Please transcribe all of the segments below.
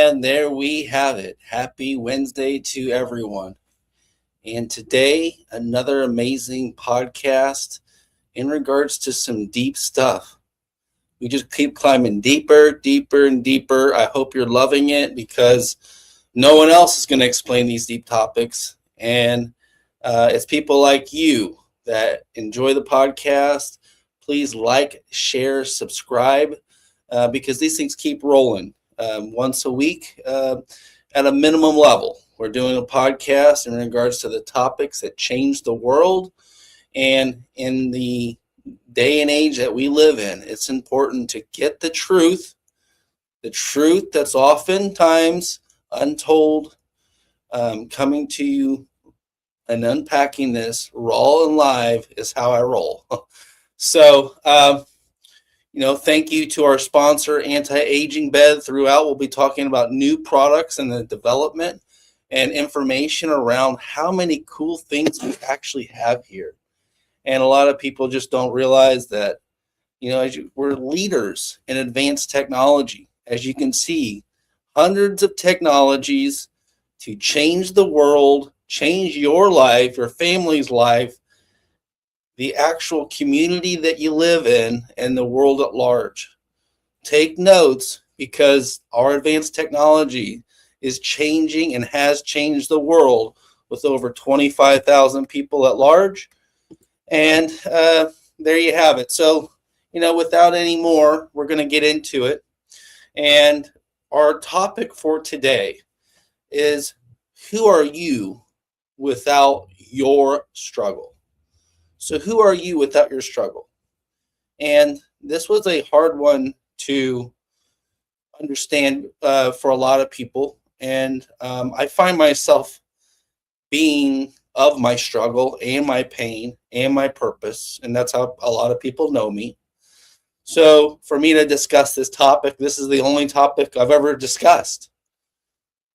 And there we have it. Happy Wednesday to everyone. And today, another amazing podcast in regards to some deep stuff. We just keep climbing deeper, deeper, and deeper. I hope you're loving it because no one else is going to explain these deep topics. And it's people like you that enjoy the podcast. Please like, share, subscribe because these things keep rolling. Once a week at a minimum level. We're doing a podcast in regards to the topics that change the world. And in the day and age that we live in, it's important to get the truth that's oftentimes untold, coming to you and unpacking this raw and live is how I roll. So, thank you to our sponsor, Anti-Aging Bed. Throughout, we'll be talking about new products and the development and information around how many cool things we actually have here. And a lot of people just don't realize that, we're leaders in advanced technology. As you can see, hundreds of technologies to change the world, change your life, your family's life, the actual community that you live in, and the world at large. Take notes because our advanced technology is changing and has changed the world with over 25,000 people at large. And there you have it. So, without any more, we're going to get into it. And our topic for today is, who are you without your struggle? So who are you without your struggle? And this was a hard one to understand for a lot of people. And I find myself being of my struggle and my pain and my purpose. And that's how a lot of people know me. So for me to discuss this topic, this is the only topic I've ever discussed.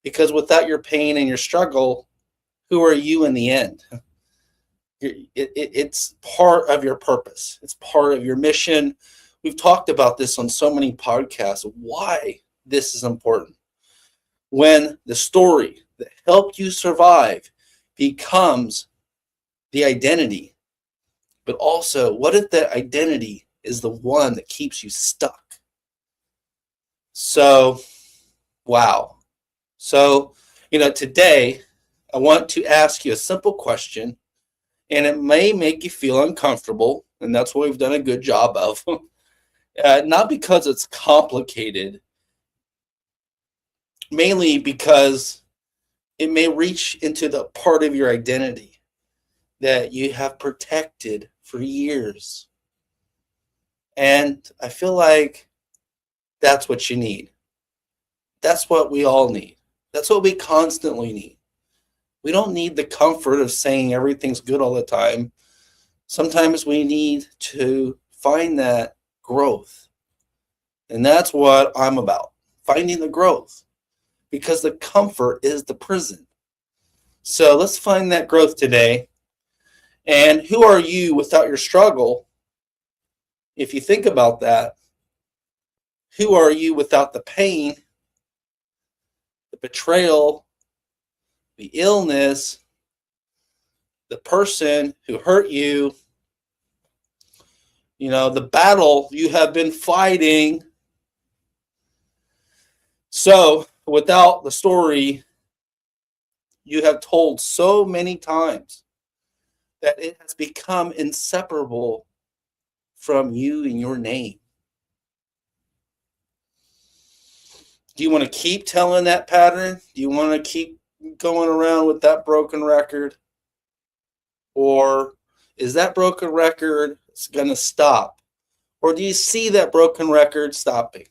Because without your pain and your struggle, who are you in the end? It's part of your purpose. It's part of your mission. We've talked about this on so many podcasts, why this is important. When the story that helped you survive becomes the identity, but also what if that identity is the one that keeps you stuck? So, wow. So, today I want to ask you a simple question. And it may make you feel uncomfortable, and that's what we've done a good job of. Not because it's complicated, mainly because it may reach into the part of your identity that you have protected for years. And I feel like that's what you need. That's what we all need. That's what we constantly need. We don't need the comfort of saying everything's good all the time. Sometimes we need to find that growth. And that's what I'm about, finding the growth. Because the comfort is the prison. So let's find that growth today. And who are you without your struggle? If you think about that, who are you without the pain, the betrayal, the illness, the person who hurt you, the battle you have been fighting? So, without the story you have told so many times that it has become inseparable from you and your name. Do you want to keep telling that pattern? Do you want to keep going around with that broken record? Or is that broken record going to stop? Or do you see that broken record stopping?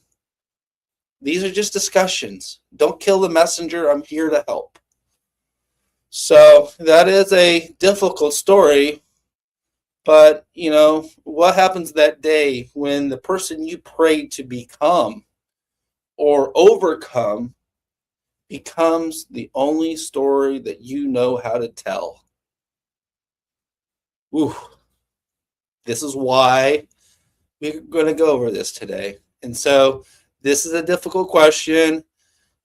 These are just discussions. Don't kill the messenger. I'm here to help. So that is a difficult story. But, what happens that day when the person you prayed to become or overcome becomes the only story that you know how to tell? Ooh, this is why we're going to go over this today. And so this is a difficult question.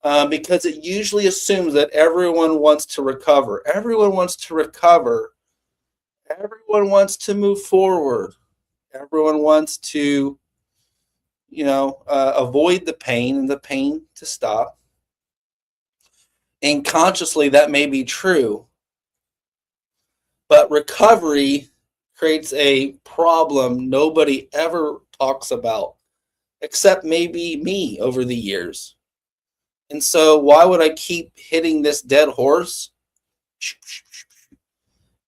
because it usually assumes that everyone wants to recover. Everyone wants to recover. Everyone wants to move forward. Everyone wants to, avoid the pain and the pain to stop. And consciously, that may be true. But recovery creates a problem nobody ever talks about, except maybe me over the years. And so, why would I keep hitting this dead horse?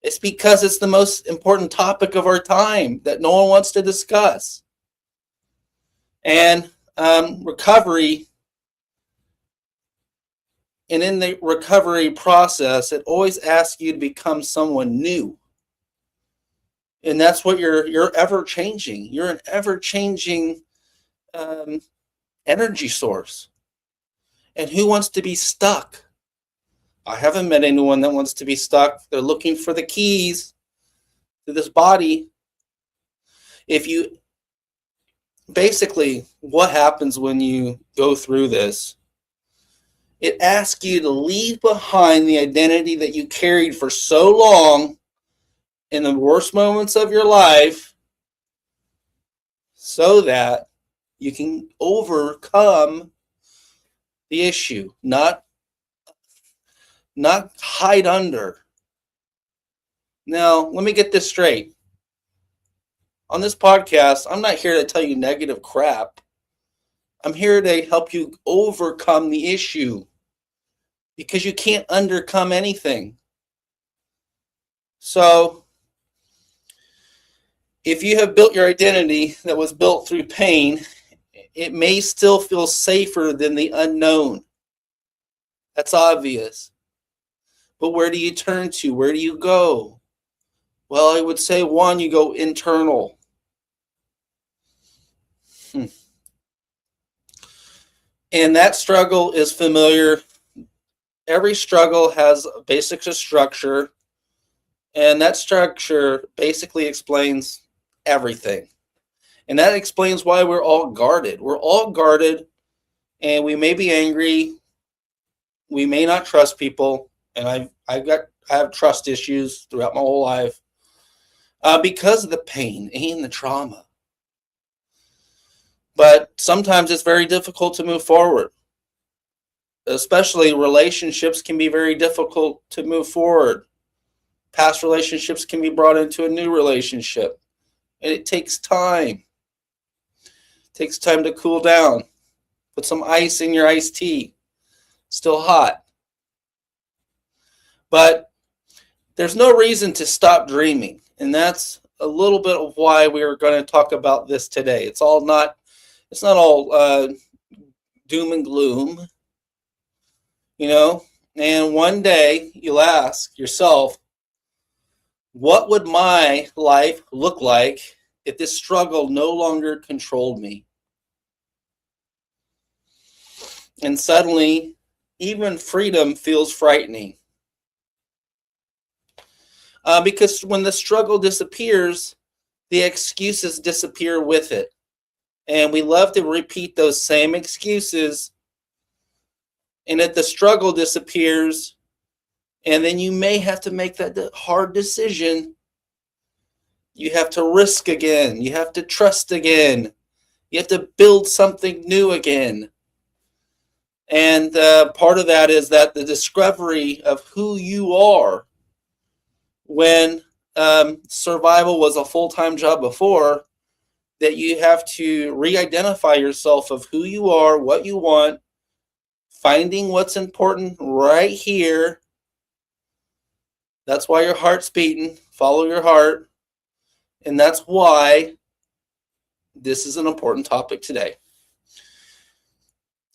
It's because it's the most important topic of our time that no one wants to discuss. And recovery, and in the recovery process, it always asks you to become someone new. And that's what you're ever changing. You're an ever changing energy source. And who wants to be stuck? I haven't met anyone that wants to be stuck. They're looking for the keys to this body. Basically, what happens when you go through this? It asks you to leave behind the identity that you carried for so long in the worst moments of your life so that you can overcome the issue, not hide under. Now, let me get this straight. On this podcast, I'm not here to tell you negative crap. I'm here to help you overcome the issue because you can't undercome anything. So, if you have built your identity that was built through pain, it may still feel safer than the unknown. That's obvious. But where do you turn to? Where do you go? Well, I would say one, you go internal. And that struggle is familiar. Every struggle has a basic structure, and that structure basically explains everything. And that explains why we're all guarded. We're all guarded, and we may be angry. We may not trust people, and I have trust issues throughout my whole life because of the pain and the trauma. But sometimes it's very difficult to move forward. Especially relationships can be very difficult to move forward. Past relationships can be brought into a new relationship. And it takes time. It takes time to cool down. Put some ice in your iced tea. Still hot. But there's no reason to stop dreaming. And that's a little bit of why we are going to talk about this today. It's not all doom and gloom. And one day you'll ask yourself, what would my life look like if this struggle no longer controlled me? And suddenly, even freedom feels frightening. Because when the struggle disappears, the excuses disappear with it. And we love to repeat those same excuses. And if the struggle disappears, and then you may have to make that hard decision. You have to risk again. You have to trust again. You have to build something new again. And part of that is that the discovery of who you are when survival was a full-time job before, that you have to re-identify yourself of who you are, what you want, finding what's important right here. That's why your heart's beating. Follow your heart. And that's why this is an important topic today.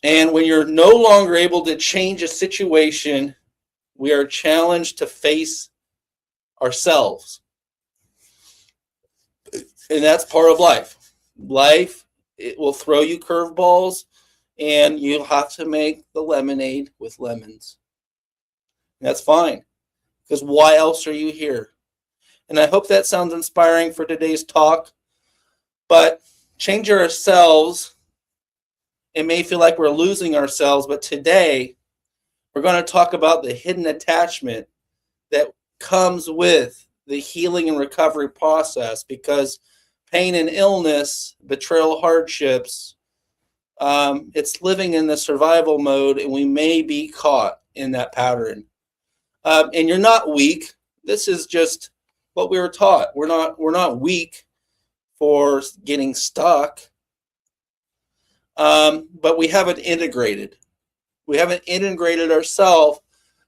And when you're no longer able to change a situation, we are challenged to face ourselves. And that's part of life. Life, it will throw you curveballs, and you'll have to make the lemonade with lemons. And that's fine, because why else are you here? And I hope that sounds inspiring for today's talk. But change ourselves It may feel like we're losing ourselves, but today we're going to talk about the hidden attachment that comes with the healing and recovery process, because pain and illness, betrayal, hardships, it's living in the survival mode, and we may be caught in that pattern. And you're not weak. This is just what we were taught. We're not weak for getting stuck, but we haven't integrated. We haven't integrated ourselves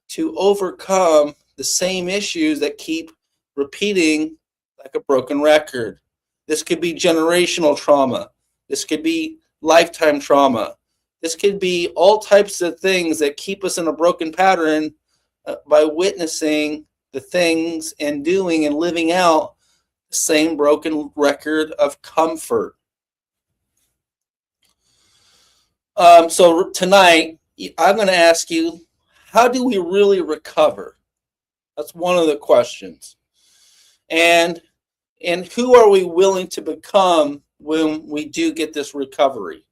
to overcome the same issues that keep repeating like a broken record. This could be generational trauma. This could be lifetime trauma. This could be all types of things that keep us in a broken pattern by witnessing the things and doing and living out the same broken record of comfort. So tonight, I'm going to ask you, how do we really recover? That's one of the questions. And who are we willing to become when we do get this recovery?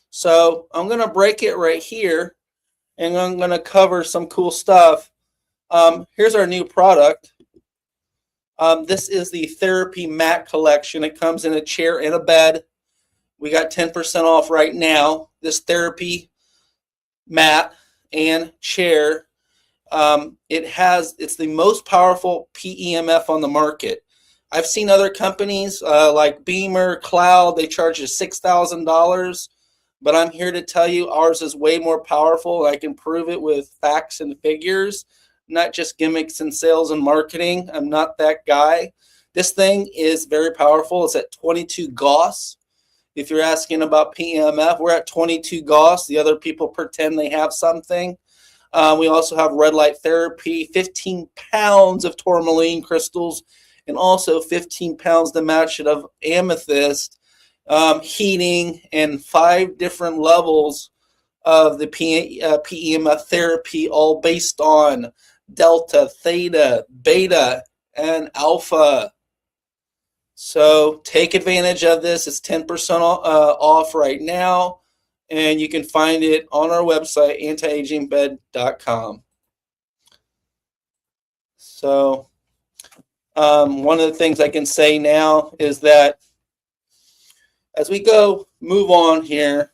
So I'm going to break it right here, and I'm going to cover some cool stuff. Here's our new product. This is the Therapy Mat Collection. It comes in a chair and a bed. We got 10% off right now. This therapy mat and chair, it's the most powerful PEMF on the market. I've seen other companies like Beamer, Cloud, they charge you $6,000, but I'm here to tell you ours is way more powerful. I can prove it with facts and figures, not just gimmicks and sales and marketing. I'm not that guy. This thing is very powerful. It's at 22 Gauss. If you're asking about PEMF, we're at 22 Gauss. The other people pretend they have something. We also have red light therapy, 15 pounds of tourmaline crystals, and also 15 pounds to match it of amethyst, heating, and 5 different levels of the PEMF therapy, all based on delta, theta, beta, and alpha. So take advantage of this. It's 10% off right now, and you can find it on our website, antiagingbed.com. So one of the things I can say now is that as we move on here,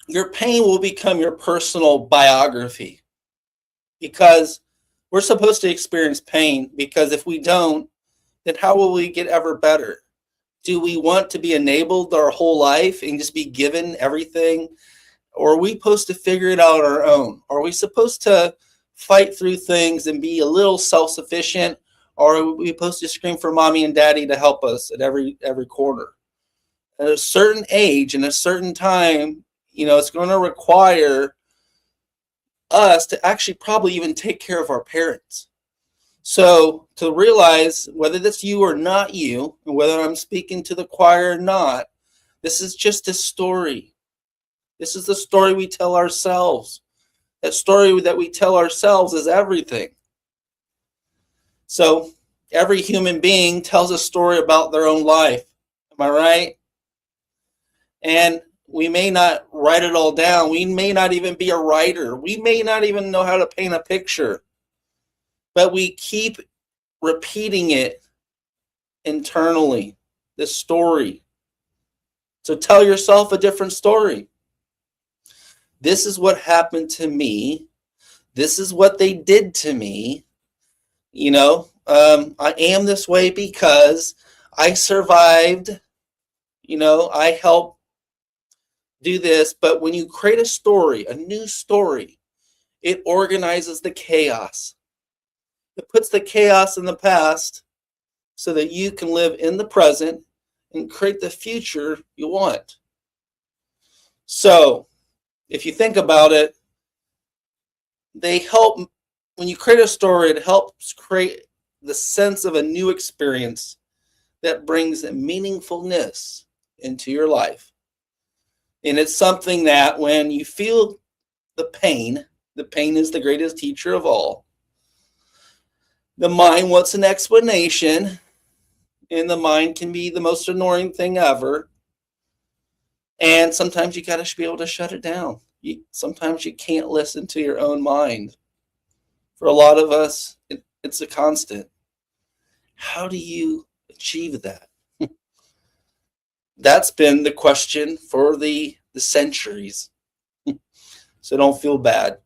your pain will become your personal biography, because we're supposed to experience pain, because if we don't, then how will we get ever better? Do we want to be enabled our whole life and just be given everything? Or are we supposed to figure it out on our own? Are we supposed to fight through things and be a little self-sufficient? Or are we supposed to scream for mommy and daddy to help us at every corner? At a certain age and a certain time, it's going to require us to actually probably even take care of our parents. So to realize whether that's you or not you, and whether I'm speaking to the choir or not, this is just a story. This is the story we tell ourselves. That story that we tell ourselves is everything. So every human being tells a story about their own life. Am I right? And we may not write it all down. We may not even be a writer. We may not even know how to paint a picture. But we keep repeating it internally, this story. So tell yourself a different story. This is what happened to me. This is what they did to me. I am this way because I survived. I helped do this. But when you create a story, a new story, it organizes the chaos. It puts the chaos in the past so that you can live in the present and create the future you want. So, if you think about it, they help. When you create a story, it helps create the sense of a new experience that brings a meaningfulness into your life. And it's something that when you feel the pain is the greatest teacher of all. The mind wants an explanation. and the mind can be the most annoying thing ever. And sometimes you got to be able to shut it down. Sometimes you can't listen to your own mind. For a lot of us, it's a constant. How do you achieve that? That's been the question for the centuries. So don't feel bad.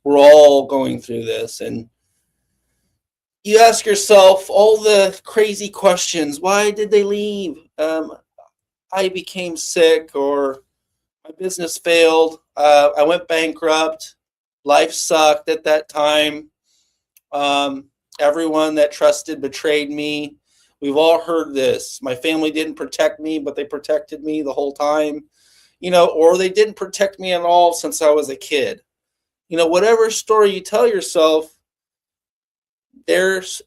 We're all going through this. And you ask yourself all the crazy questions. Why did they leave? I became sick, or my business failed. I went bankrupt. Life sucked at that time. Everyone that trusted betrayed me. We've all heard this. My family didn't protect me, but they protected me the whole time. Or they didn't protect me at all since I was a kid. Whatever story you tell yourself, there is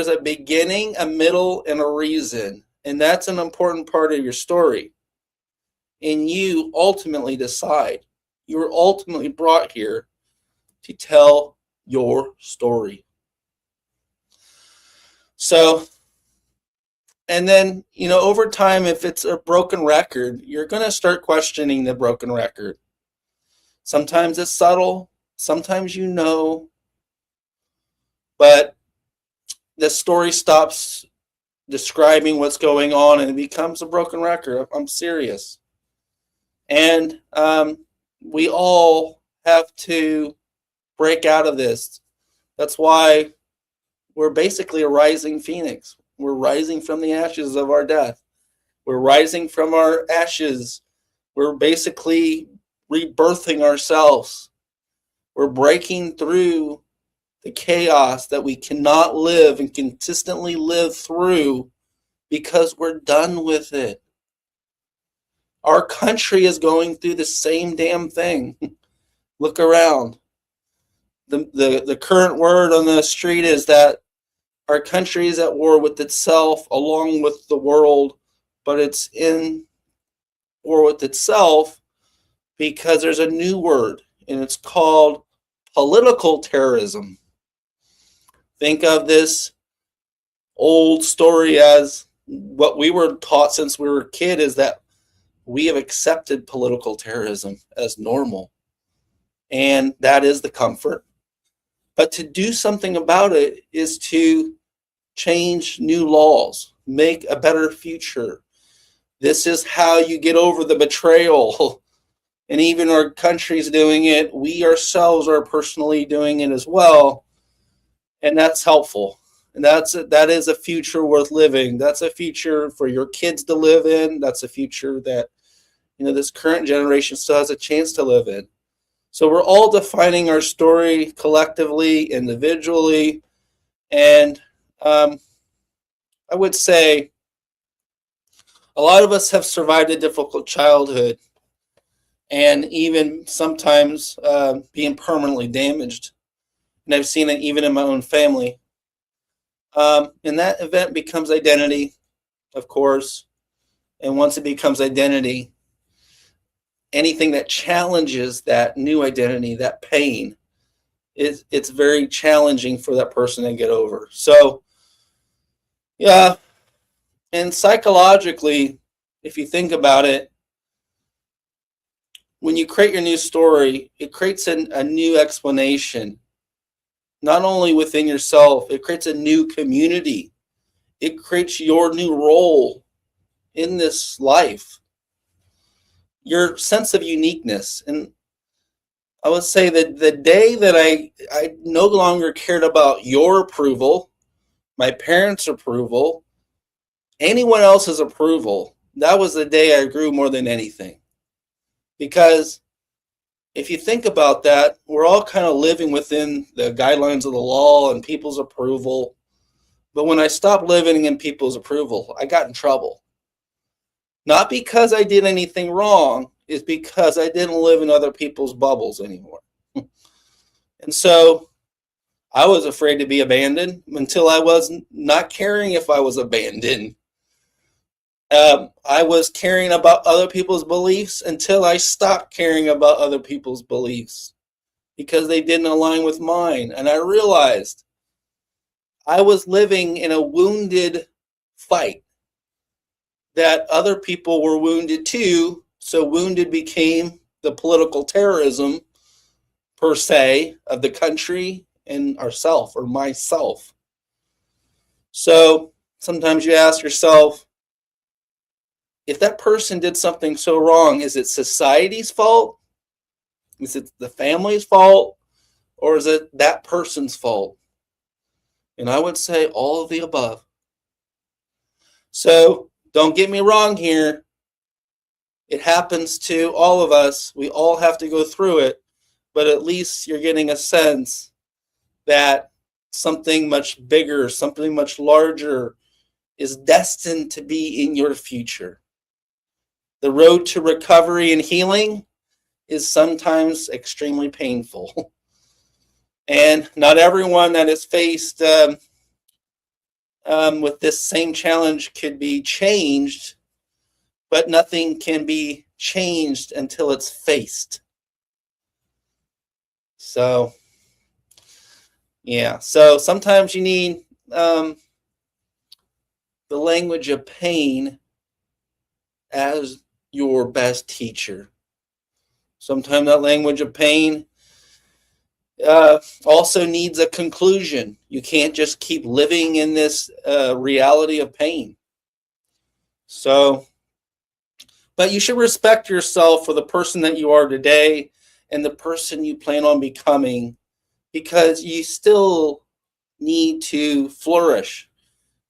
a beginning, a middle, and a reason. And that's an important part of your story. And you ultimately decide. You were ultimately brought here to tell your story. So, and then, over time, if it's a broken record, you're going to start questioning the broken record. Sometimes it's subtle. Sometimes but the story stops describing what's going on and it becomes a broken record. I'm serious. And we all have to break out of this. That's why we're basically a rising phoenix. We're rising from the ashes of our death. We're rising from our ashes. We're basically rebirthing ourselves. We're breaking through the chaos that we cannot live and consistently live through because we're done with it. Our country is going through the same damn thing. Look around. The current word on the street is that our country is at war with itself along with the world, but it's in war with itself because there's a new word, and it's called political terrorism. Think of this old story as what we were taught since we were a kid, is that we have accepted political terrorism as normal. And that is the comfort. But to do something about it is to change new laws, make a better future. This is how you get over the betrayal. And even our country's doing it. We ourselves are personally doing it as well. And that's helpful. And that is a future worth living. That's a future for your kids to live in. That's a future that, this current generation still has a chance to live in. So we're all defining our story collectively, individually. And I would say a lot of us have survived a difficult childhood and even sometimes being permanently damaged. And I've seen it even in my own family. And that event becomes identity, of course. And once it becomes identity, anything that challenges that new identity, that pain, it's very challenging for that person to get over. So, yeah. And psychologically, if you think about it, when you create your new story, it creates a new explanation. Not only within yourself, it creates a new community. It creates your new role in this life. Your sense of uniqueness. And I would say that the day that I no longer cared about your approval, my parents' approval, anyone else's approval, that was the day I grew more than anything. Because if you think about that, we're all kind of living within the guidelines of the law and people's approval. But when I stopped living in people's approval, I got in trouble. Not because I did anything wrong, it's because I didn't live in other people's bubbles anymore. And so I was afraid to be abandoned until I was not caring if I was abandoned. I was caring about other people's beliefs until I stopped caring about other people's beliefs because they didn't align with mine. And I realized I was living in a wounded fight, that other people were wounded too. So wounded became the political terrorism, per se, of the country and ourself or myself. So sometimes you ask yourself, if that person did something so wrong, is it society's fault? Is it the family's fault? Or is it that person's fault? And I would say all of the above. So don't get me wrong here. It happens to all of us. We all have to go through it. But at least you're getting a sense that something much bigger, something much larger is destined to be in your future. The road to recovery and healing is sometimes extremely painful. And not everyone that is faced with this same challenge could be changed, but nothing can be changed until it's faced. So, yeah. So sometimes you need the language of pain as your best teacher. Sometimes that language of pain also needs a conclusion. You can't just keep living in this reality of pain. So, but you should respect yourself for the person that you are today and the person you plan on becoming, because you still need to flourish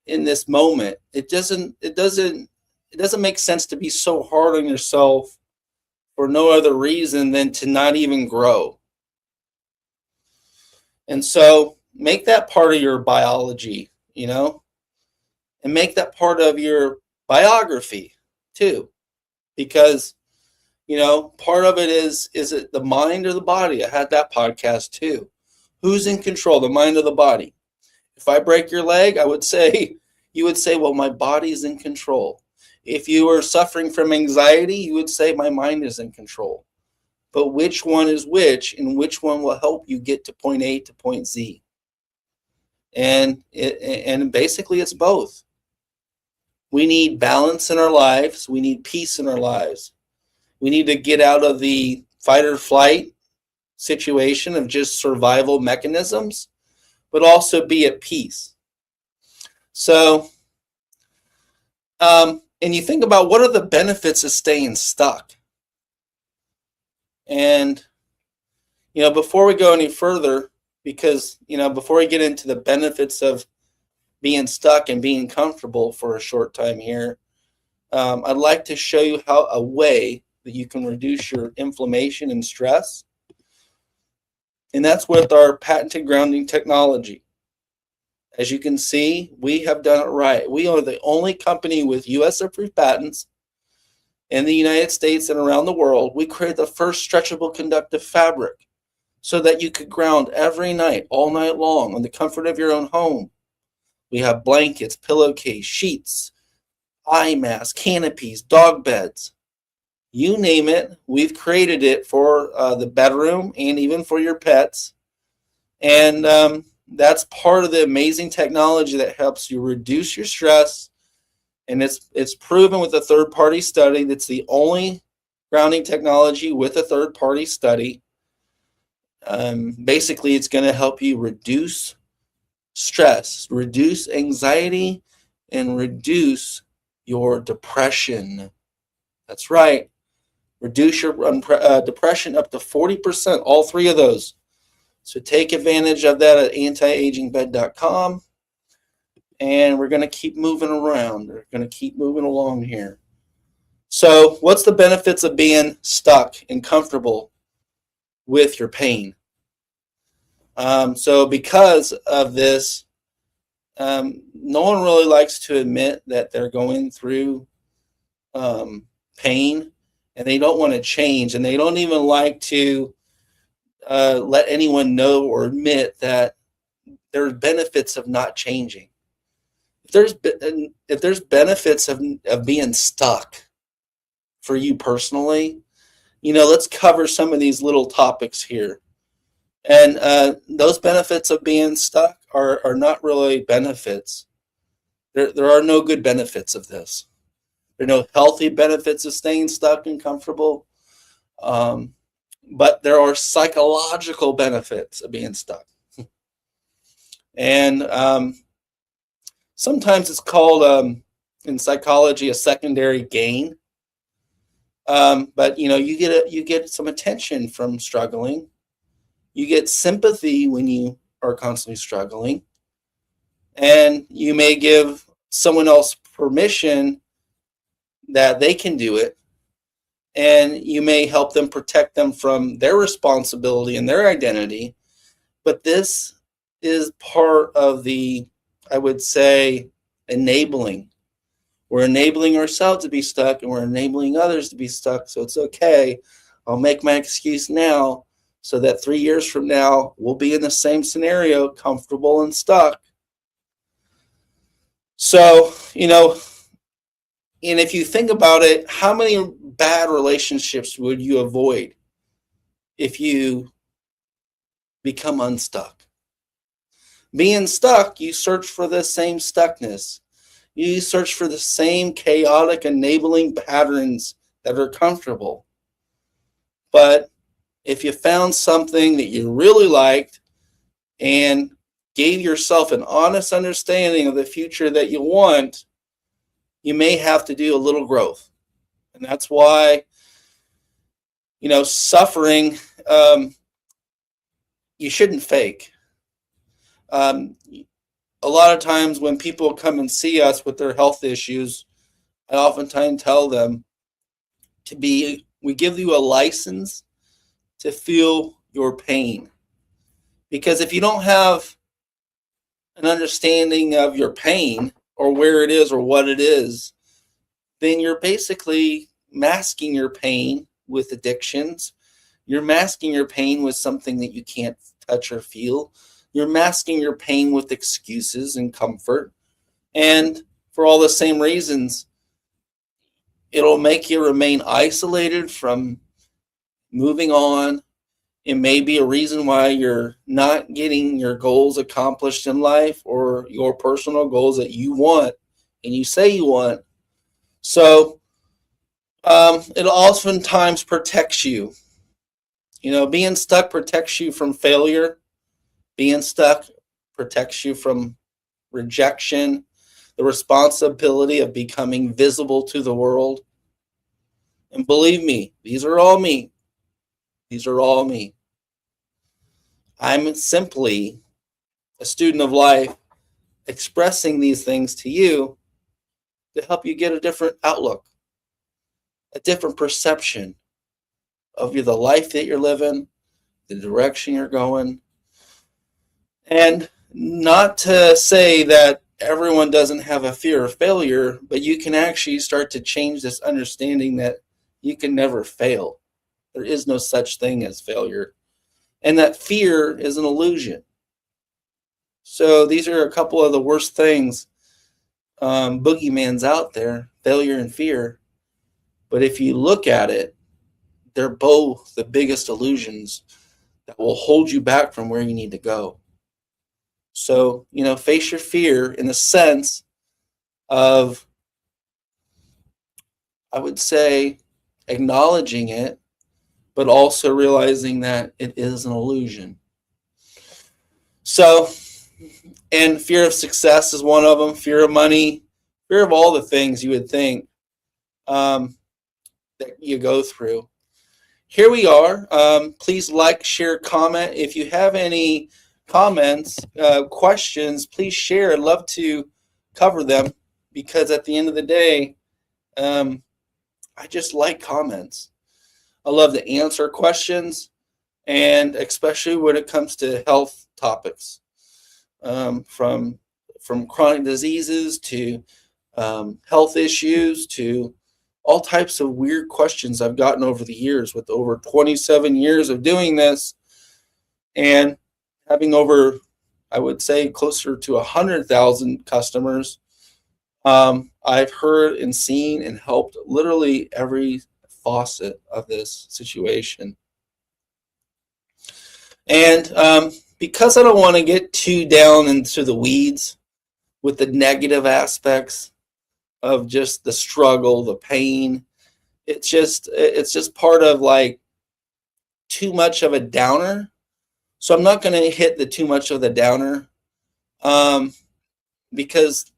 in this moment. It doesn't make sense to be so hard on yourself for no other reason than to not even grow. And so make that part of your biology, and make that part of your biography too, because, part of it is it the mind or the body? I had that podcast too. Who's in control, the mind or the body? If I break your leg, you would say, well, my body's in control. If you are suffering from anxiety, you would say my mind is in control. But which one is which, and which one will help you get to point A to point Z? And basically it's both. We need balance in our lives. We need peace in our lives. We need to get out of the fight or flight situation of just survival mechanisms, but also be at peace. So, and you think about, what are the benefits of staying stuck? And, before we go any further, because, before we get into the benefits of being stuck and being comfortable for a short time here, I'd like to show you a way that you can reduce your inflammation and stress. And that's with our patented grounding technology. As you can see, we have done it right. We are the only company with US approved patents in the United States and around the world. We created the first stretchable conductive fabric so that you could ground every night, all night long, in the comfort of your own home. We have blankets, pillowcase, sheets, eye masks, canopies, dog beds. You name it, we've created it for the bedroom and even for your pets. And that's part of the amazing technology that helps you reduce your stress. And it's proven with a third-party study. That's the only grounding technology with a third-party study. Basically, it's going to help you reduce stress, reduce anxiety, and reduce your depression. That's right. Reduce your depression up to 40%, all three of those. So take advantage of that at antiagingbed.com. And we're going to keep moving around. We're going to keep moving along here. So what's the benefits of being stuck and comfortable with your pain? So because of this, no one really likes to admit that they're going through pain, and they don't want to change, and they don't even like to let anyone know or admit that there are benefits of not changing. If there's benefits of being stuck for you personally, let's cover some of these little topics here. And those benefits of being stuck are not really benefits. There are no good benefits of this. There are no healthy benefits of staying stuck and comfortable. But there are psychological benefits of being stuck. And sometimes it's called in psychology a secondary gain. But you get some attention from struggling. You get sympathy when you are constantly struggling, and you may give someone else permission that they can do it, and you may help them protect them from their responsibility and their identity. But this is part of the, I would say, enabling. We're enabling ourselves to be stuck, and we're enabling others to be stuck. So it's okay. I'll make my excuse now so that 3 years from now, we'll be in the same scenario, comfortable and stuck. So, and if you think about it, how many bad relationships would you avoid if you become unstuck? Being stuck, you search for the same stuckness. You search for the same chaotic enabling patterns that are comfortable. But if you found something that you really liked and gave yourself an honest understanding of the future that you want, you may have to do a little growth. And that's why, suffering, you shouldn't fake. A lot of times when people come and see us with their health issues, I oftentimes tell them we give you a license to feel your pain. Because if you don't have an understanding of your pain or where it is or what it is, then you're basically masking your pain with addictions. You're masking your pain with something that you can't touch or feel. You're masking your pain with excuses and comfort. And for all the same reasons, it'll make you remain isolated from moving on. It may be a reason why you're not getting your goals accomplished in life or your personal goals that you want and you say you want. So it oftentimes protects you. Being stuck protects you from failure. Being stuck protects you from rejection, the responsibility of becoming visible to the world. And believe me, these are all me. These are all me. I'm simply a student of life expressing these things to you to help you get a different outlook, a different perception of the life that you're living, the direction you're going. And not to say that everyone doesn't have a fear of failure, but you can actually start to change this understanding that you can never fail. There is no such thing as failure. And that fear is an illusion. So these are a couple of the worst things, boogeyman's out there, failure and fear. But if you look at it, they're both the biggest illusions that will hold you back from where you need to go. So, face your fear in the sense of, I would say, acknowledging it, but also realizing that it is an illusion. So, and fear of success is one of them, fear of money, fear of all the things you would think that you go through. Here we are. Please like, share, comment. If you have any comments, questions, please share. I'd love to cover them because at the end of the day, I just like comments. I love to answer questions, and especially when it comes to health topics, from chronic diseases to health issues to all types of weird questions I've gotten over the years with over 27 years of doing this and having over, I would say, closer to 100,000 customers. I've heard and seen and helped literally every facet of this situation. And because I don't want to get too down into the weeds, with the negative aspects of just the struggle, the pain. It's just part of like too much of a downer. So I'm not going to hit the too much of the downer, um, because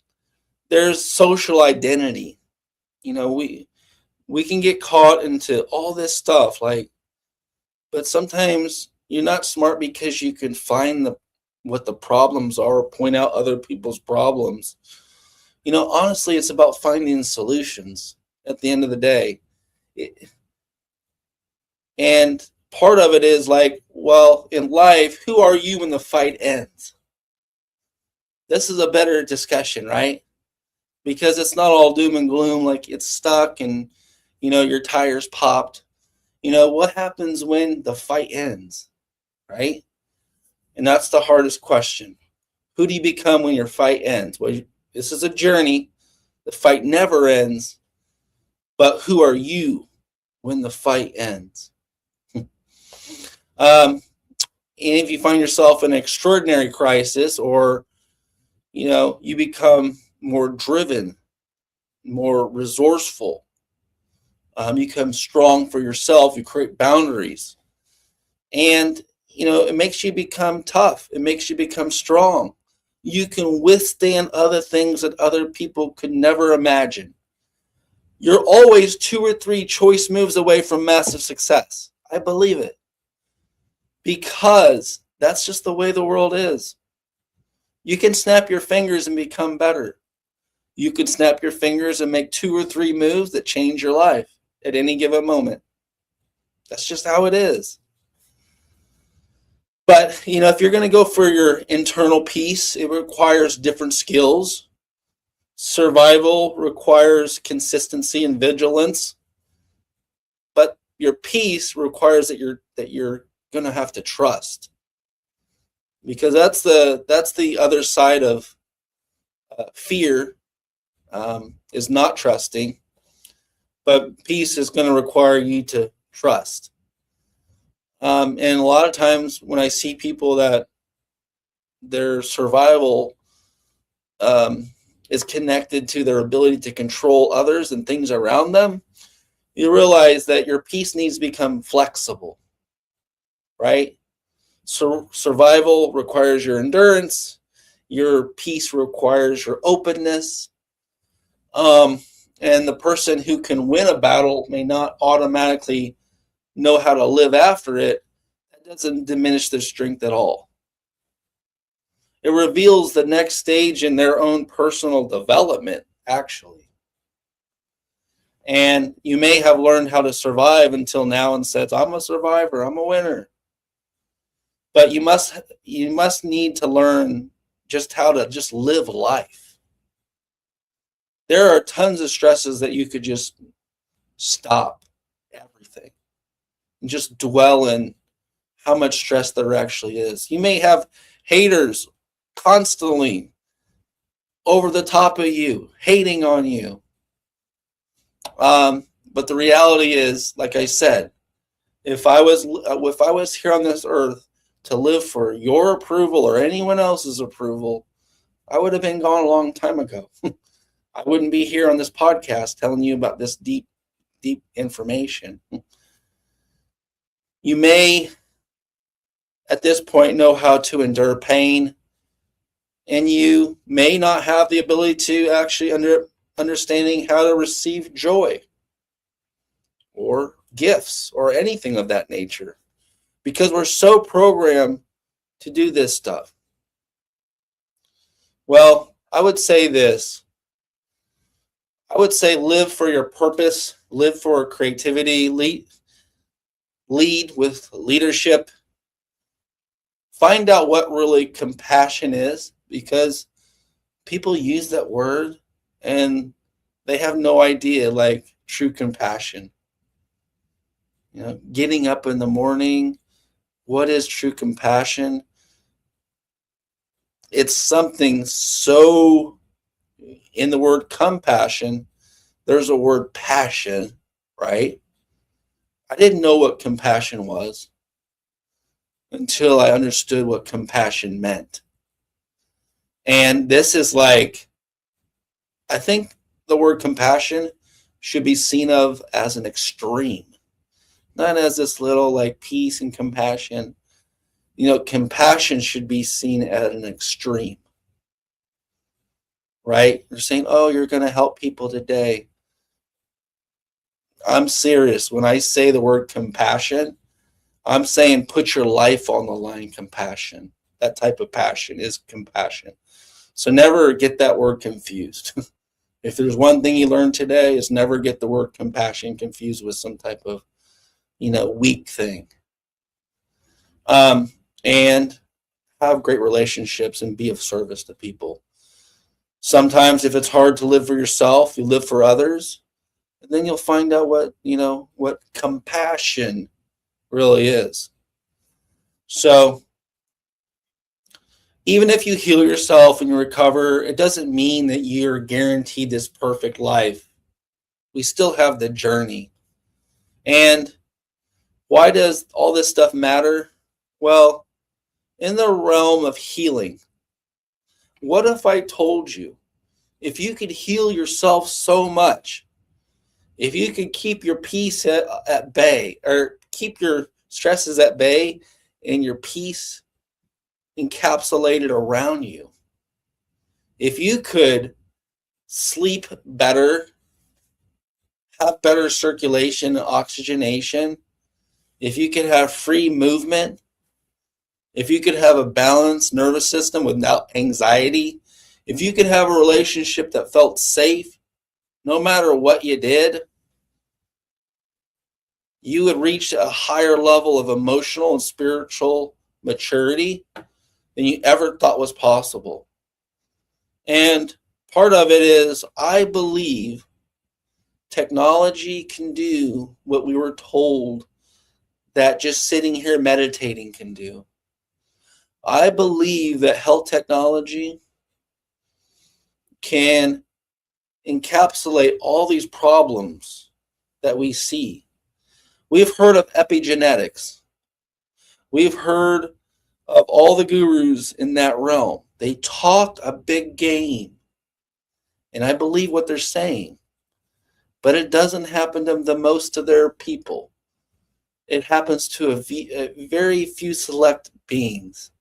there's social identity. We can get caught into all this stuff, like, but sometimes you're not smart because you can find the what the problems are, or point out other people's problems. Honestly, it's about finding solutions at the end of the day. It- and part of it is like, well, in life, who are you when the fight ends? This is a better discussion, right? Because it's not all doom and gloom, like it's stuck and your tires popped. What happens when the fight ends, right? And that's the hardest question. Who do you become when your fight ends? Well, this is a journey. The fight never ends. But who are you when the fight ends? And if you find yourself in an extraordinary crisis, or you become more driven, more resourceful, you become strong for yourself, you create boundaries, and it makes you become tough, it makes you become strong. You can withstand other things that other people could never imagine. You're always 2 or 3 choice moves away from massive success. I believe it, because that's just the way the world is. You can snap your fingers and become better. You could snap your fingers and make 2 or 3 moves that change your life at any given moment. That's just how it is. But, if you're going to go for your internal peace, it requires different skills. Survival requires consistency and vigilance. But your peace requires that you're going to have to trust. Because that's the other side of fear, is not trusting. But peace is going to require you to trust. And a lot of times when I see people that their survival is connected to their ability to control others and things around them, you realize that your peace needs to become flexible, right? So survival requires your endurance. Your peace requires your openness. Um, and the person who can win a battle may not automatically know how to live after it. That doesn't diminish their strength at all. It reveals the next stage in their own personal development, actually. And you may have learned how to survive until now and said, I'm a survivor, I'm a winner. But you must need to learn just how to just live life. There are tons of stresses that you could just stop everything and just dwell in how much stress there actually is. You may have haters constantly over the top of you, hating on you. But the reality is, like I said, if I was here on this earth to live for your approval or anyone else's approval, I would have been gone a long time ago. I wouldn't be here on this podcast telling you about this deep, deep information. You may, at this point, know how to endure pain, and you may not have the ability to actually understanding how to receive joy or gifts or anything of that nature, because we're so programmed to do this stuff. Well, I would say this. I would say live for your purpose, live for creativity, lead with leadership. Find out what really compassion is, because people use that word and they have no idea, like, true compassion. Getting up in the morning, what is true compassion? It's something so, in the word compassion, there's a word passion, right? I didn't know what compassion was until I understood what compassion meant. And this is like, I think the word compassion should be seen of as an extreme, not as this little like peace and compassion. Compassion should be seen at an extreme, right? You're saying, oh, you're going to help people today. I'm serious. When I say the word compassion, I'm saying put your life on the line. Compassion. That type of passion is compassion. So never get that word confused. If there's one thing you learned today, is never get the word compassion confused with some type of, weak thing. And have great relationships and be of service to people. Sometimes if it's hard to live for yourself, you live for others, and then you'll find out what compassion really is. So even if you heal yourself and you recover, it doesn't mean that you're guaranteed this perfect life. We still have the journey. And why does all this stuff matter? Well, in the realm of healing, what if I told you, if you could heal yourself so much, if you could keep your peace at bay, or keep your stresses at bay and your peace encapsulated around you, if you could sleep better, have better circulation and oxygenation, if you could have free movement, if you could have a balanced nervous system without anxiety, if you could have a relationship that felt safe, no matter what you did, you would reach a higher level of emotional and spiritual maturity than you ever thought was possible. And part of it is, I believe technology can do what we were told that just sitting here meditating can do. I believe that health technology can encapsulate all these problems that we see. We've heard of epigenetics. We've heard of all the gurus in that realm. They talk a big game, and I believe what they're saying, but it doesn't happen to the most of their people. It happens to a very few select beings.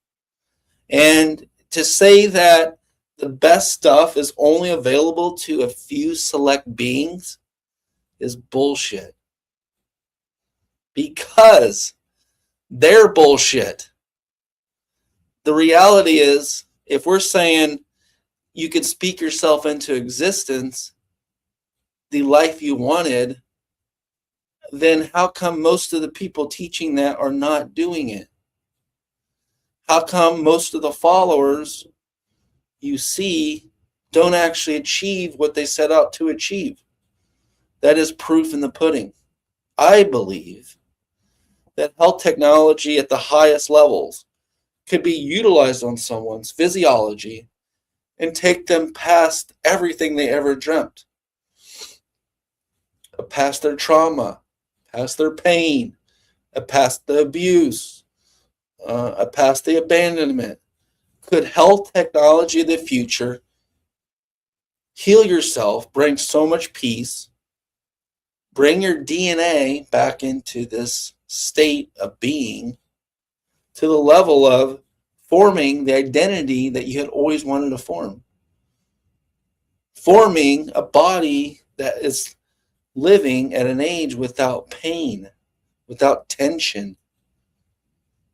And to say that the best stuff is only available to a few select beings is bullshit. Because they're bullshit. The reality is, if we're saying you could speak yourself into existence, the life you wanted, then how come most of the people teaching that are not doing it? How come most of the followers you see don't actually achieve what they set out to achieve? That is proof in the pudding. I believe that health technology at the highest levels could be utilized on someone's physiology and take them past everything they ever dreamt, past their trauma, past their pain, past the abuse, past the abandonment. Could health technology of the future heal yourself, bring so much peace, bring your DNA back into this state of being to the level of forming the identity that you had always wanted to form? Forming a body that is living at an age without pain, without tension.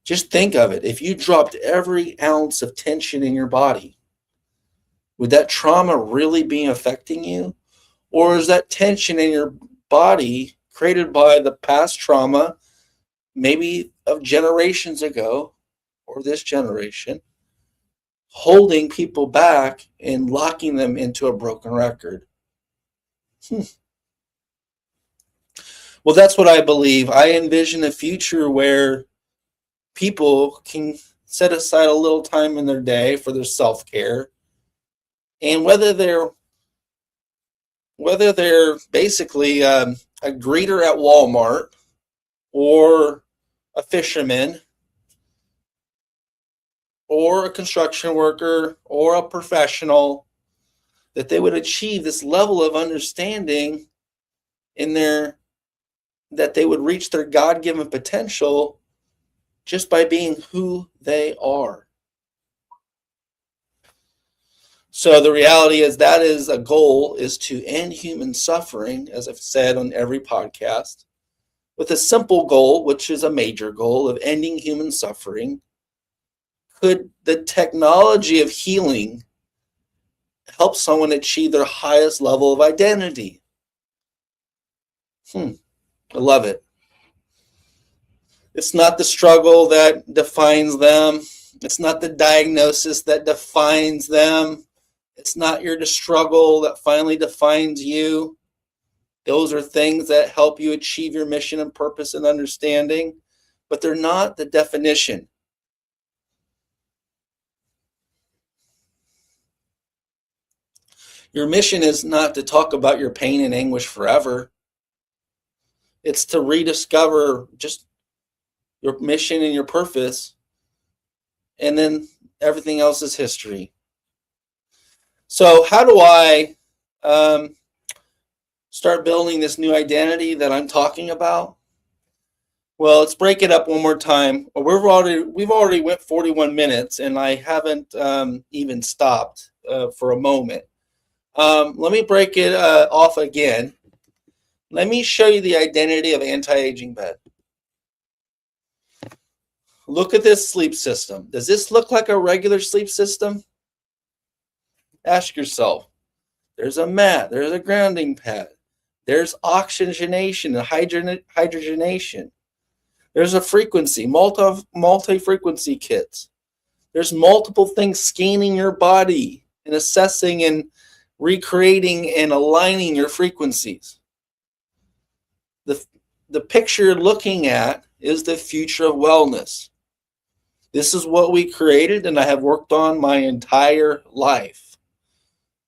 Just think of it. If you dropped every ounce of tension in your body, would that trauma really be affecting you? Or is that tension in your body created by the past trauma, maybe of generations ago, or this generation, holding people back and locking them into a broken record? Well, that's what I believe. I envision a future where people can set aside a little time in their day for their self-care, and whether they're basically a greeter at Walmart or a fisherman or a construction worker or a professional, that they would achieve this level of understanding in their, that they would reach their God-given potential just by being who they are. So the reality is that is a goal, is to end human suffering, as I've said on every podcast, with a simple goal, which is a major goal of ending human suffering. Could the technology of healing help someone achieve their highest level of identity? I love it. It's not the struggle that defines them. It's not the diagnosis that defines them. It's not your struggle that finally defines you. Those are things that help you achieve your mission and purpose and understanding, but they're not the definition. Your mission is not to talk about your pain and anguish forever. It's to rediscover just your mission and your purpose, and then everything else is history. So how do I start building this new identity that I'm talking about? Well, let's break it up one more time. We've already went 41 minutes, and I haven't even stopped for a moment. Let me break it off again. Let me show you the identity of anti-aging bed. Look at this sleep system. Does this look like a regular sleep system? Ask yourself. There's a mat. There's a grounding pad. There's oxygenation and hydrogenation. There's a frequency, multi-frequency kits. There's multiple things scanning your body and assessing and recreating and aligning your frequencies. The picture you're looking at is the future of wellness. This is what we created and I have worked on my entire life.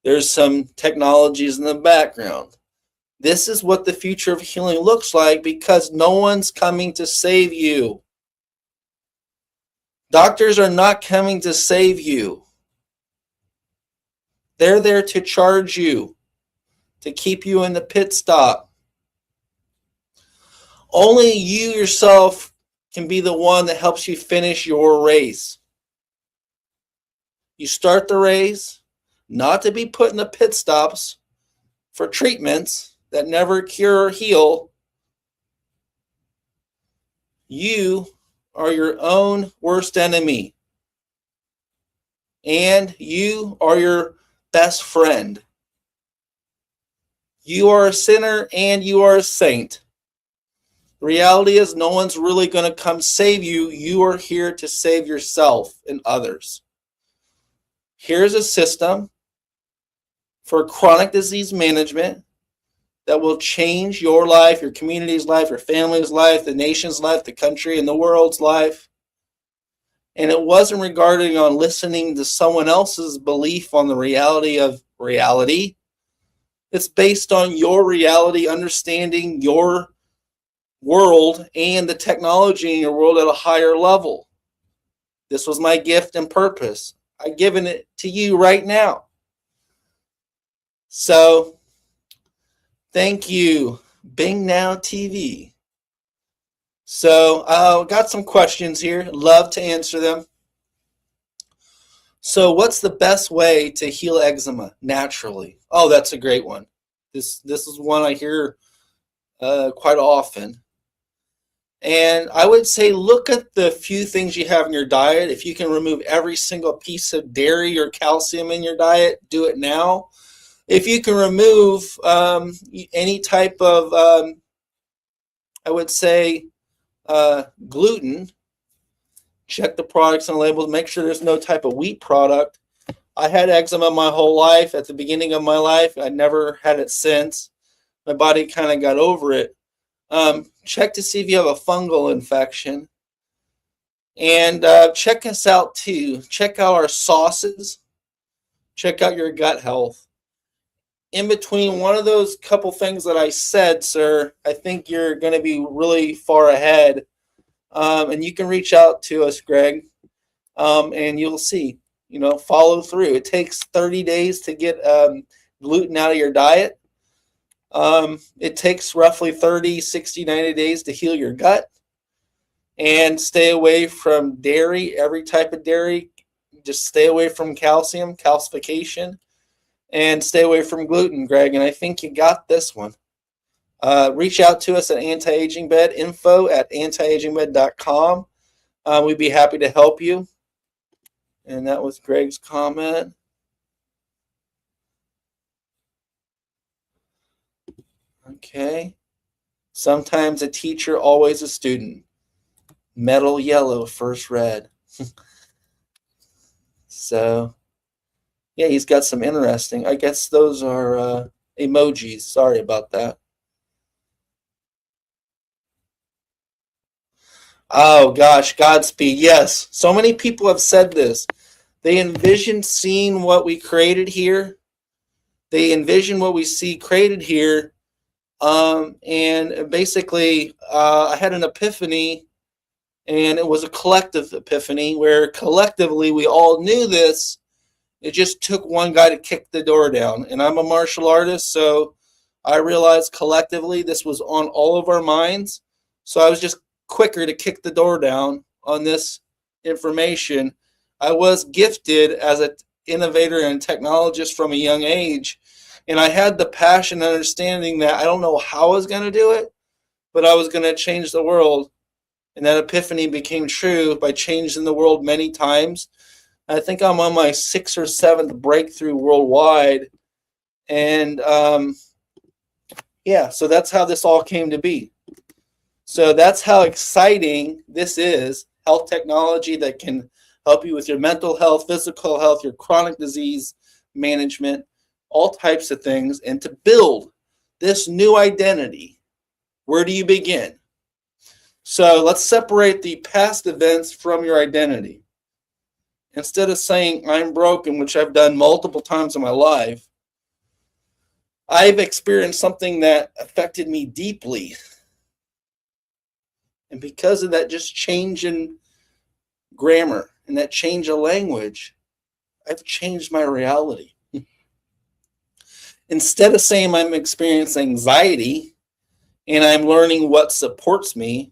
There's some technologies in the background. This is what the future of healing looks like, because no one's coming to save you. Doctors are not coming to save you. They're there to charge you, to keep you in the pit stop. Only you yourself can be the one that helps you finish your race. You start the race not to be put in the pit stops for treatments that never cure or heal. You are your own worst enemy, and you are your best friend. You are a sinner and you are a saint. The reality is no one's really going to come save you. You are here to save yourself and others. Here's a system for chronic disease management that will change your life, your community's life, your family's life, the nation's life, the country and the world's life. And it wasn't regarding on listening to someone else's belief on the reality of reality. It's based on your reality, understanding your world and the technology in your world at a higher level. This was my gift and purpose. I've given it to you right now. So, thank you, Bing Now TV. So, got some questions here. Love to answer them. So, what's the best way to heal eczema naturally? Oh, that's a great one. This is one I hear quite often. And I would say look at the few things you have in your diet. If you can remove every single piece of dairy or calcium in your diet, do it now. If you can remove any type of, I would say, gluten, check the products and labels, make sure there's no type of wheat product. I had eczema my whole life. At the beginning of my life, I never had it since. My body kind of got over it. Check to see if you have a fungal infection. And check us out too. Check out our sauces. Check out your gut health. In between one of those couple things that I said, sir, I think you're going to be really far ahead. And you can reach out to us, Greg. and you'll see, follow through. It takes 30 days to get gluten out of your diet. It takes roughly 30, 60, 90 days to heal your gut, and stay away from dairy, every type of dairy. Just stay away from calcium, calcification, and stay away from gluten, Greg. And I think you got this one. Reach out to us at Anti-Aging Bed, info@antiagingbed.com. We'd be happy to help you. And that was Greg's comment. Okay. Sometimes a teacher, always a student. Metal yellow, first red. So, yeah, he's got some interesting. I guess those are emojis. Sorry about that. Oh, gosh, Godspeed. Yes. So many people have said this. They envision seeing what we created here. They envision what we see created here. And basically, I had an epiphany, and it was a collective epiphany where collectively we all knew this. It just took one guy to kick the door down. And I'm a martial artist, so I realized collectively this was on all of our minds. So I was just quicker to kick the door down on this information. I was gifted as an innovator and technologist from a young age, and I had the passion and understanding that I don't know how I was going to do it, but I was going to change the world. And that epiphany became true by changing the world many times. I think I'm on my 6th or 7th breakthrough worldwide. And yeah, so that's how this all came to be. So that's how exciting this is. Health technology that can help you with your mental health, physical health, your chronic disease management, all types of things. And to build this new identity, where do you begin? So let's separate the past events from your identity. Instead of saying I'm broken, which I've done multiple times in my life, I've experienced something that affected me deeply. And because of that just change in grammar and that change of language, I've changed my reality. Instead of saying I'm experiencing anxiety and I'm learning what supports me,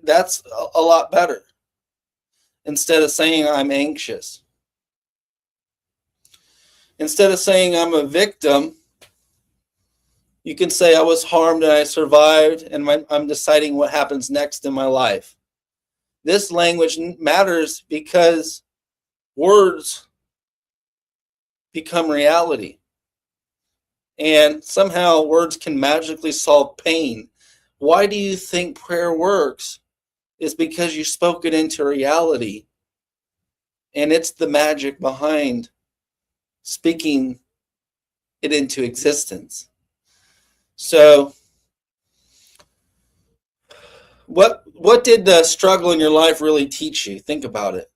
that's a lot better. Instead of saying I'm anxious. Instead of saying I'm a victim, you can say I was harmed and I survived, and I'm deciding what happens next in my life. This language matters because words become reality. And somehow words can magically solve pain. Why do you think prayer works? It's because you spoke it into reality. And it's the magic behind speaking it into existence. So, what did the struggle in your life really teach you? Think about it.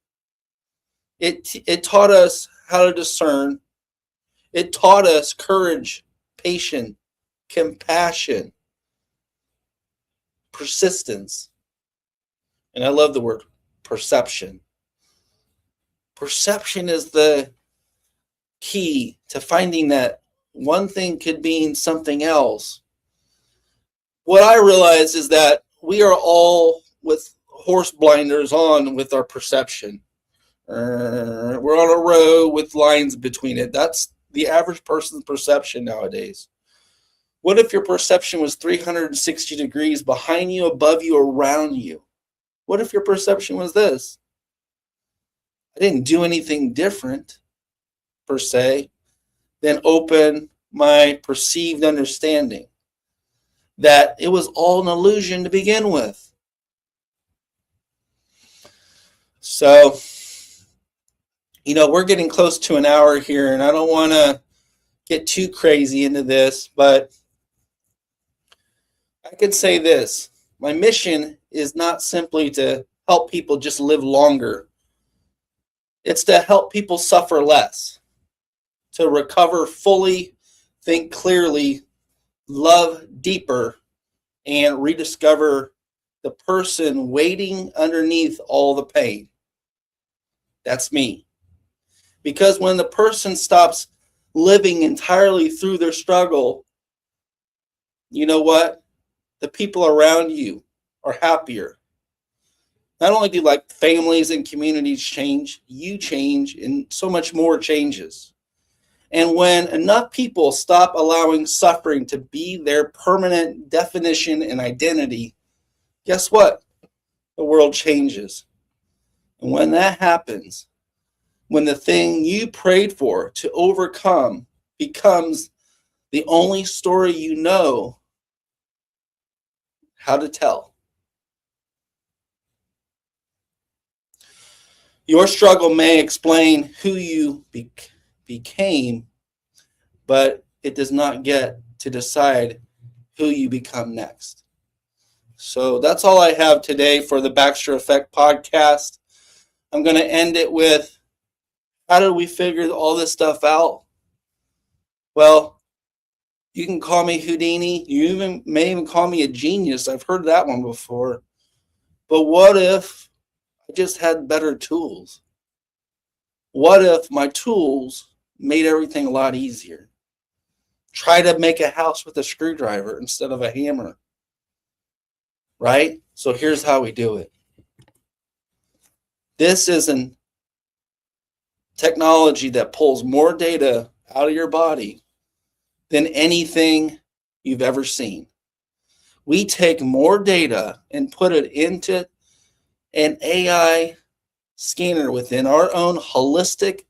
It taught us how to discern. It taught us courage, patience, compassion, persistence. And I love the word perception. Perception is the key to finding that one thing could mean something else. What I realize is that we are all with horse blinders on with our perception. We're on a road with lines between it. That's the average person's perception nowadays. What if your perception was 360 degrees behind you, above you, around you? What if your perception was this? I didn't do anything different, per se, than open my perceived understanding that it was all an illusion to begin with. So, we're getting close to an hour here, and I don't want to get too crazy into this, but I could say this. My mission is not simply to help people just live longer. It's to help people suffer less, to recover fully, think clearly, love deeper, and rediscover the person waiting underneath all the pain. That's me. Because when the person stops living entirely through their struggle, you know what? The people around you are happier. Not only do like families and communities change, you change, and so much more changes. And when enough people stop allowing suffering to be their permanent definition and identity, guess what? The world changes. And when that happens, when the thing you prayed for to overcome becomes the only story you know how to tell. Your struggle may explain who you became, but it does not get to decide who you become next. So that's all I have today for the Baxter Effect podcast. I'm going to end it with, how did we figure all this stuff out? Well, you can call me Houdini. You may even call me a genius. I've heard that one before. But what if I just had better tools? What if my tools made everything a lot easier? Try to make a house with a screwdriver instead of a hammer. Right? So here's how we do it. This is an technology that pulls more data out of your body than anything you've ever seen. We take more data and put it into an AI scanner within our own holistic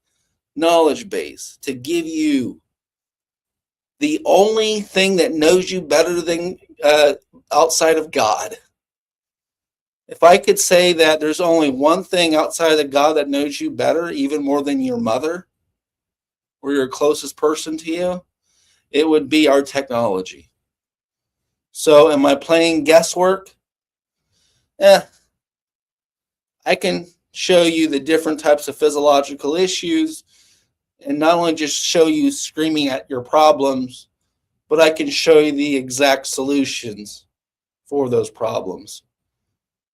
knowledge base to give you the only thing that knows you better than outside of God. If I could say that there's only one thing outside of God that knows you better, even more than your mother or your closest person to you, it would be our technology. So am I playing guesswork? I can show you the different types of physiological issues and not only just show you screaming at your problems, but I can show you the exact solutions for those problems.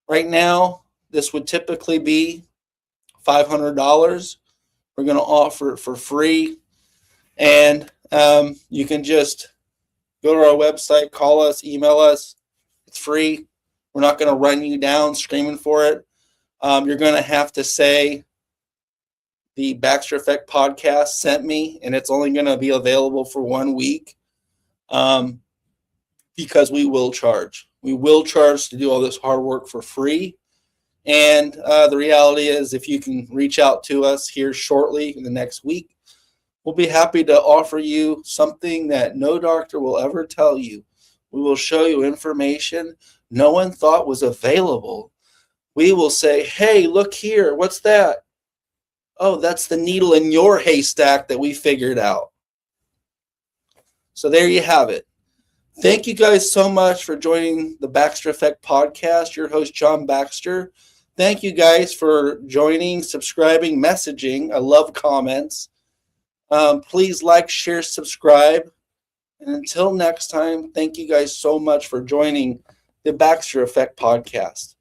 Right now, this would typically be $500. We're going to offer it for free. And you can just go to our website, call us, email us. It's free. We're not going to run you down screaming for it. You're going to have to say the Baxter Effect podcast sent me, and it's only going to be available for 1 week because we will charge. We will charge to do all this hard work for free. And the reality is, if you can reach out to us here shortly in the next week, we'll be happy to offer you something that no doctor will ever tell you. We will show you information no one thought was available. We will say, hey, look here. What's that? Oh, that's the needle in your haystack that we figured out. So there you have it. Thank you guys so much for joining the Baxter Effect podcast. Your host, John Baxter. Thank you guys for joining, subscribing, messaging. I love comments. Please like, share, subscribe. And until next time, thank you guys so much for joining the Baxter Effect podcast.